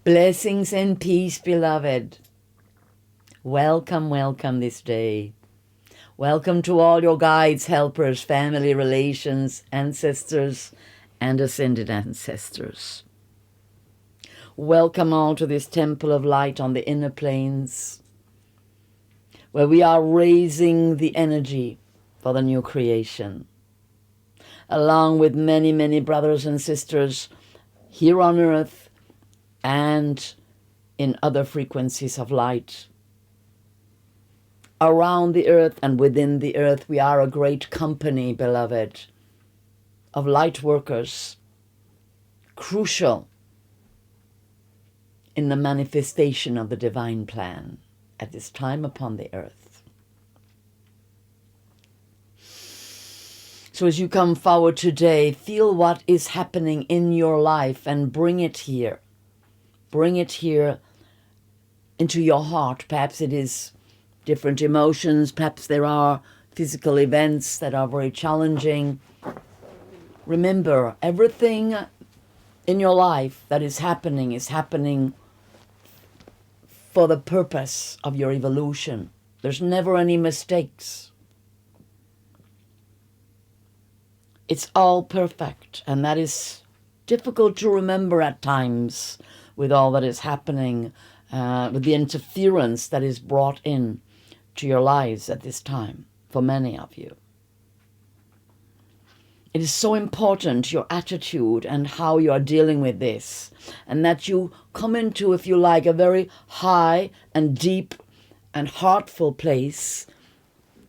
Blessings and peace, beloved. Welcome, welcome this day. Welcome to all your guides, helpers, family, relations, ancestors, and ascended ancestors. Welcome all to this temple of light on the inner planes, where we are raising the energy for the new creation, along with many, many brothers and sisters here on earth and in other frequencies of light. Around the earth and within the earth, we are a great company, beloved, of light workers, crucial in the manifestation of the divine plan at this time upon the earth. So as you come forward today, feel what is happening in your life and bring it here. Bring it here into your heart. Perhaps it is different emotions. Perhaps there are physical events that are very challenging. Remember, everything in your life that is happening for the purpose of your evolution. There's never any mistakes. It's all perfect, and that is difficult to remember at times with all that is happening, with the interference that is brought in to your lives at this time, for many of you. It is so important, your attitude and how you are dealing with this, and that you come into, if you like, a very high and deep and heartful place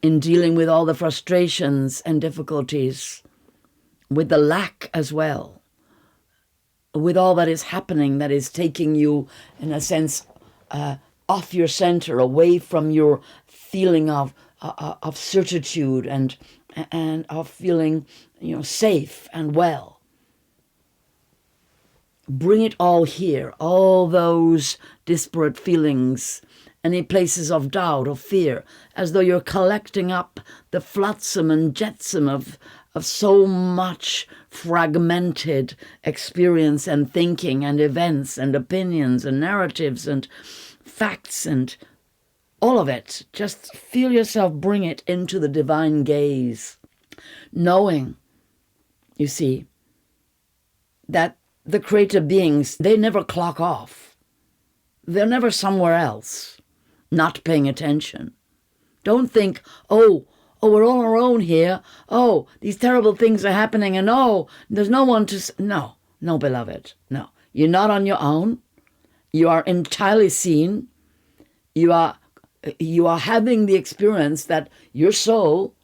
in dealing with all the frustrations and difficulties, with the lack as well, with all that is happening that is taking you, in a sense, off your center, away from your feeling of certitude and of feeling, safe and well. Bring it all here, all those disparate feelings, any places of doubt or fear, as though you're collecting up the flotsam and jetsam of so much fragmented experience and thinking and events and opinions and narratives and facts and all of it. Just feel yourself bring it into the divine gaze, knowing, you see, that the creator beings, they never clock off. They're never somewhere else, not paying attention. Don't think, oh, we're all on our own here. Oh, these terrible things are happening, and there's no one to... No, beloved, no. You're not on your own. You are entirely seen. You are having the experience that your soul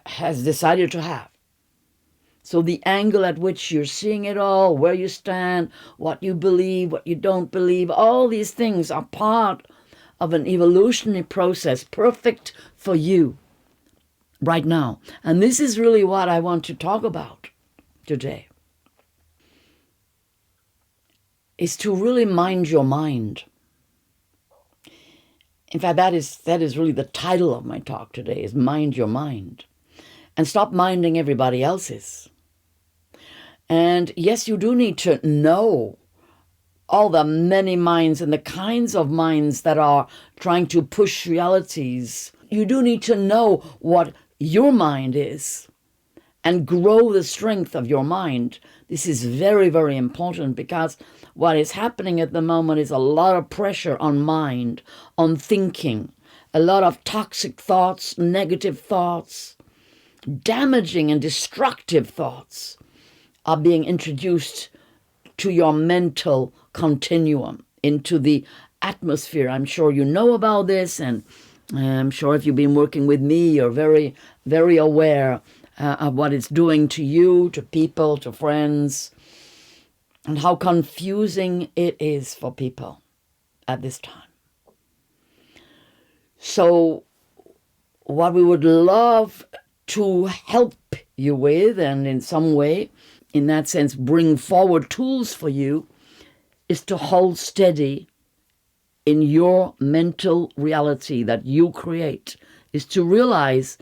has decided to have. So the angle at which you're seeing it all, where you stand, what you believe, what you don't believe, all these things are part of an evolutionary process, perfect for you right now. And this is really what I want to talk about today, is to really mind your mind. In fact, that is really the title of my talk today, is Mind Your Mind. And stop minding everybody else's. And yes, you do need to know all the many minds and the kinds of minds that are trying to push realities. You do need to know what your mind is and grow the strength of your mind. This is very, very important, because what is happening at the moment is a lot of pressure on mind, on thinking, a lot of toxic thoughts, negative thoughts, damaging and destructive thoughts are being introduced to your mental continuum, into the atmosphere. I'm sure you know about this, and I'm sure if you've been working with me, you're very, very aware of what it's doing to you, to people, to friends, and how confusing it is for people at this time. So what we would love to help you with, and in some way, in that sense, bring forward tools for you, is to hold steady in your mental reality that you create, is to realize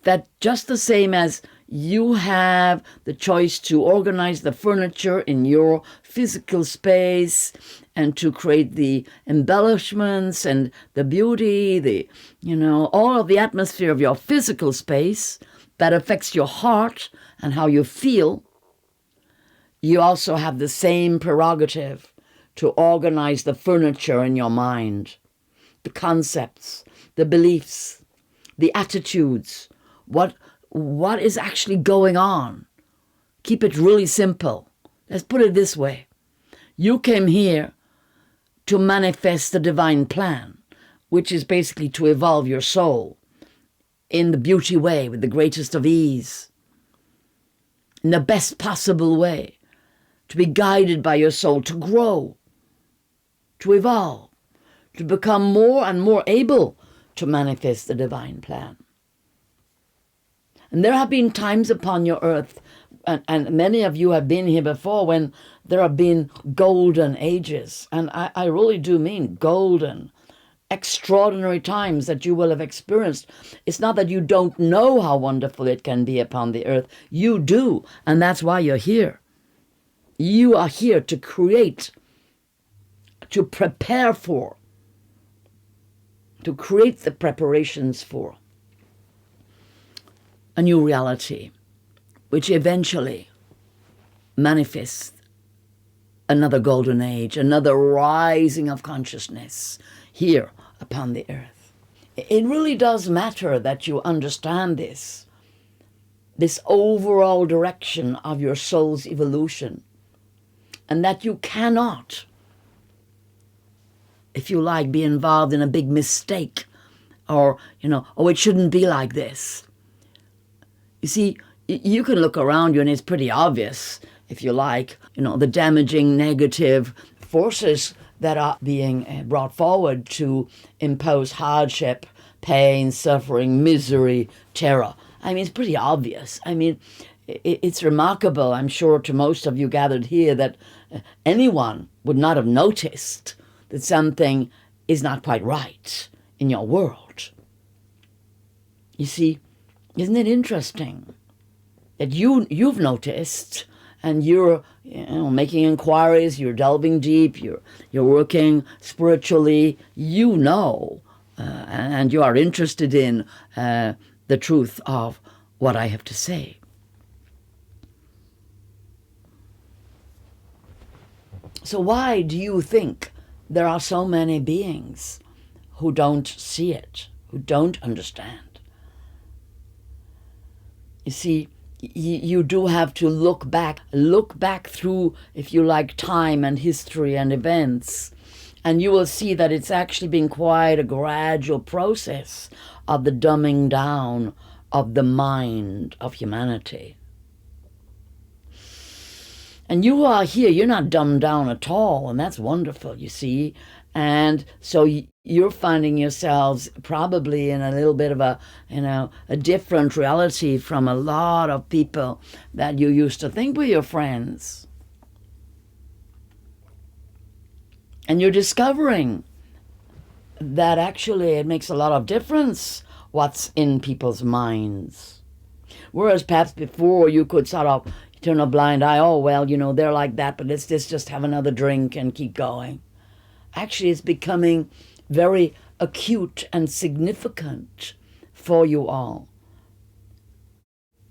that just the same as You have the choice to organize the furniture in your physical space and to create the embellishments and the beauty, all of the atmosphere of your physical space that affects your heart and how you feel. You also have the same prerogative to organize the furniture in your mind, the concepts, the beliefs, the attitudes, what is actually going on. Keep it really simple. Let's put it this way. You came here to manifest the divine plan, which is basically to evolve your soul in the beauty way, with the greatest of ease, in the best possible way, to be guided by your soul, to grow, to evolve, to become more and more able to manifest the divine plan. And there have been times upon your earth, and many of you have been here before, when there have been golden ages. And I really do mean golden, extraordinary times that you will have experienced. It's not that you don't know how wonderful it can be upon the earth. You do, and that's why you're here. You are here to create, to prepare for, to create the preparations for a new reality, which eventually manifests another golden age, another rising of consciousness here upon the earth. It really does matter that you understand this overall direction of your soul's evolution, and that you cannot, if you like, be involved in a big mistake, or, it shouldn't be like this. You see, you can look around you and it's pretty obvious, if you like, the damaging negative forces that are being brought forward to impose hardship, pain, suffering, misery, terror. It's pretty obvious. It's remarkable, I'm sure, to most of you gathered here, that anyone would not have noticed that something is not quite right in your world. You see, isn't it interesting that you've noticed, and you're making inquiries, you're delving deep, you're working spiritually, and you are interested in the truth of what I have to say. So why do you think there are so many beings who don't see it, who don't understand? You see, you do have to look back through, if you like, time and history and events, and you will see that it's actually been quite a gradual process of the dumbing down of the mind of humanity. And you are here, you're not dumbed down at all, and that's wonderful, you see. And so you're finding yourselves probably in a little bit of a different reality from a lot of people that you used to think were your friends. And you're discovering that actually it makes a lot of difference what's in people's minds. Whereas perhaps before you could sort of turn a blind eye, they're like that, but let's just have another drink and keep going. Actually, it's becoming very acute and significant for you all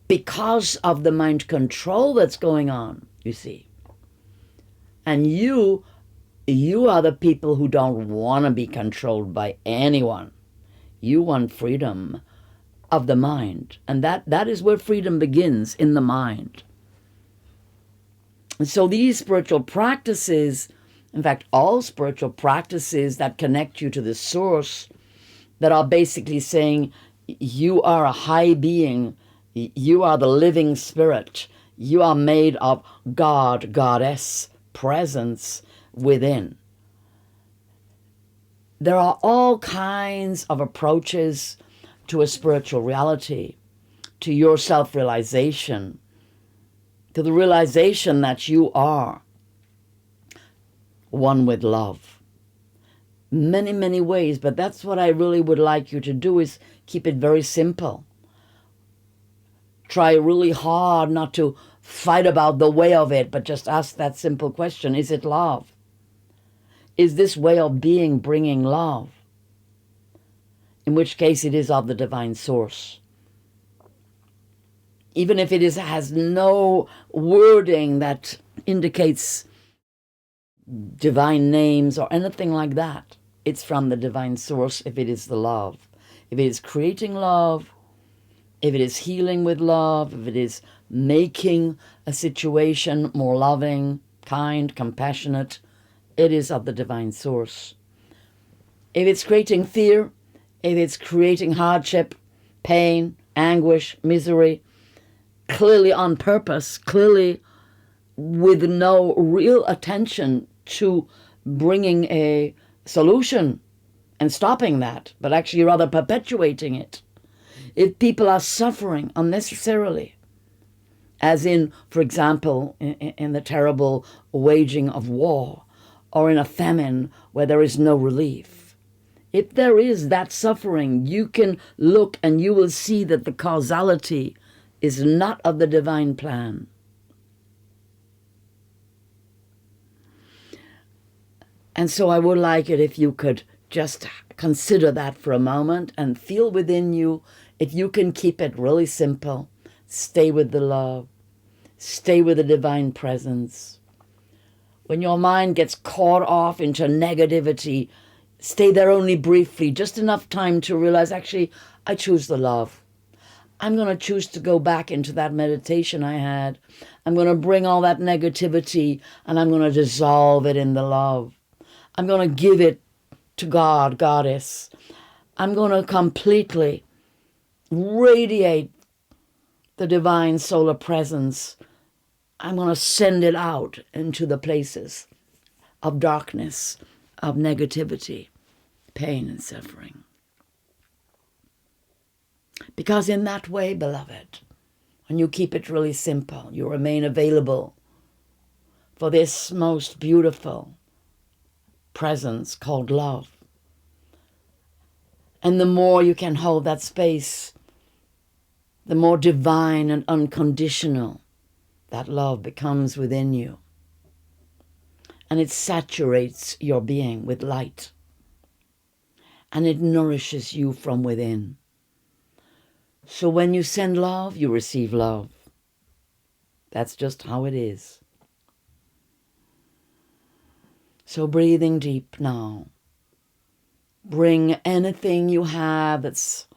because of the mind control that's going on, you see. And you are the people who don't want to be controlled by anyone. You want freedom of the mind. And that is where freedom begins, in the mind. And so these spiritual practices, in fact, all spiritual practices that connect you to the source, that are basically saying you are a high being, you are the living spirit, you are made of God, goddess, presence within. There are all kinds of approaches to a spiritual reality, to your self-realization, to the realization that you are one with love. Many, many ways, but that's what I really would like you to do, is keep it very simple. try really hard not to fight about the way of it, but just ask that simple question: is it love? Is this way of being bringing love? In which case it is of the divine source. Even if it has no wording that indicates divine names or anything like that, it's from the divine source if it is the love. If it is creating love, if it is healing with love, if it is making a situation more loving, kind, compassionate, it is of the divine source. If it's creating fear, if it's creating hardship, pain, anguish, misery, clearly on purpose, clearly with no real attention to bringing a solution and stopping that, but actually rather perpetuating it. If people are suffering unnecessarily, as in, for example, in the terrible waging of war, or in a famine where there is no relief, if there is that suffering, you can look and you will see that the causality is not of the divine plan. And so I would like it if you could just consider that for a moment and feel within you if you can keep it really simple. Stay with the love. Stay with the divine presence. When your mind gets caught off into negativity, stay there only briefly, just enough time to realize, actually, I choose the love. I'm going to choose to go back into that meditation I had. I'm going to bring all that negativity and I'm going to dissolve it in the love. I'm going to give it to God, Goddess. I'm going to completely radiate the divine solar presence. I'm going to send it out into the places of darkness, of negativity, pain and suffering. Because in that way, beloved, when you keep it really simple, you remain available for this most beautiful presence called love. And the more you can hold that space, the more divine and unconditional that love becomes within you. And it saturates your being with light. And it nourishes you from within. So when you send love, you receive love. That's just how it is. So breathing deep now. Bring anything you have that's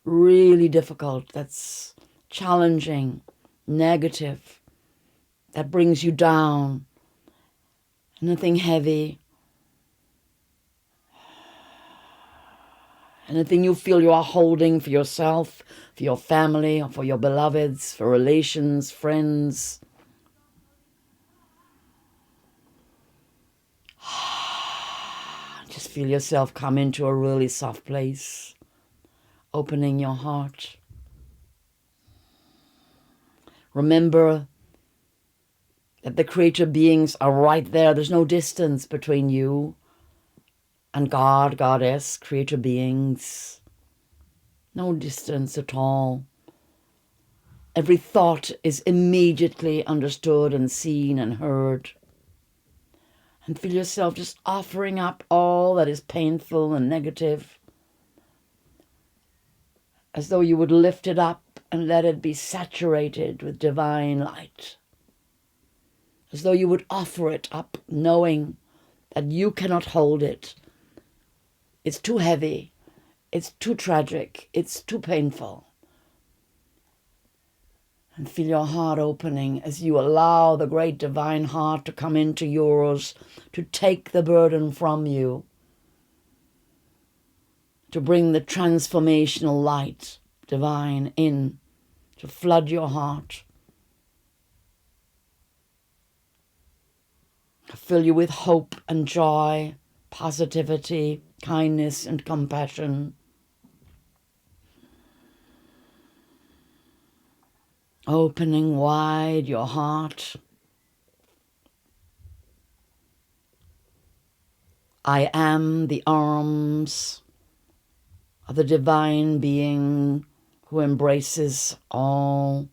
really difficult, that's challenging, negative, that brings you down. Anything heavy. Anything you feel you are holding for yourself, for your family, or for your beloveds, for relations, friends. Just feel yourself come into a really soft place, opening your heart. Remember that the creator beings are right there. There's no distance between you and God, Goddess, creator beings. No distance at all. Every thought is immediately understood and seen and heard. And feel yourself just offering up all that is painful and negative, as though you would lift it up and let it be saturated with divine light. As though you would offer it up, knowing that you cannot hold it. It's too heavy. It's too tragic. It's too painful. And feel your heart opening as you allow the great divine heart to come into yours, to take the burden from you, to bring the transformational light divine in, to flood your heart, to fill you with hope and joy, positivity, kindness and compassion. Opening wide your heart. I am the arms of the divine being who embraces all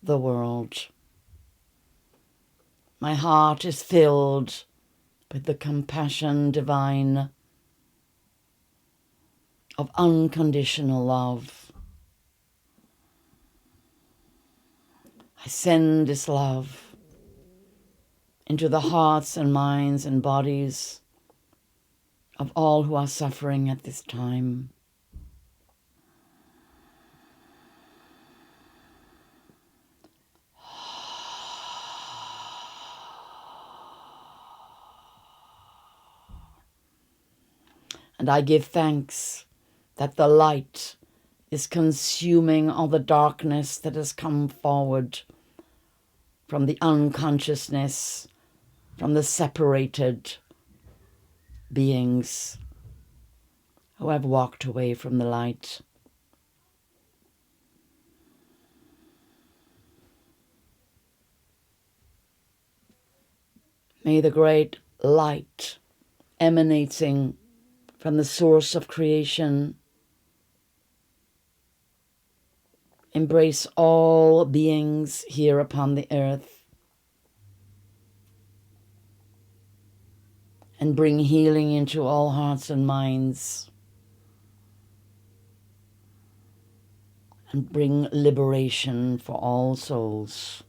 the world. My heart is filled with the compassion divine of unconditional love. I send this love into the hearts and minds and bodies of all who are suffering at this time. And I give thanks that the light is consuming all the darkness that has come forward from the unconsciousness, from the separated beings who have walked away from the light. May the great light emanating from the source of creation embrace all beings here upon the earth and bring healing into all hearts and minds and bring liberation for all souls.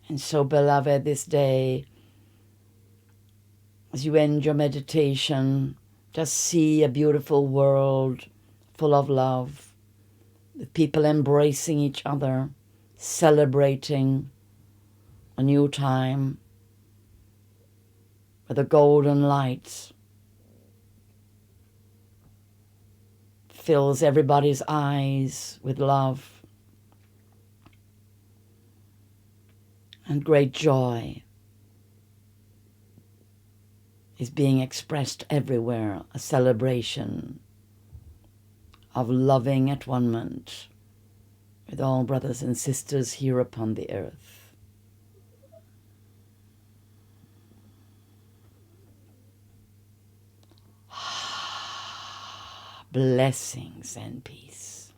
And so, beloved, this day, as you end your meditation, just see a beautiful world full of love, with people embracing each other, celebrating a new time, where the golden light fills everybody's eyes with love and great joy is being expressed everywhere, a celebration of loving at one moment with all brothers and sisters here upon the earth. Blessings and peace.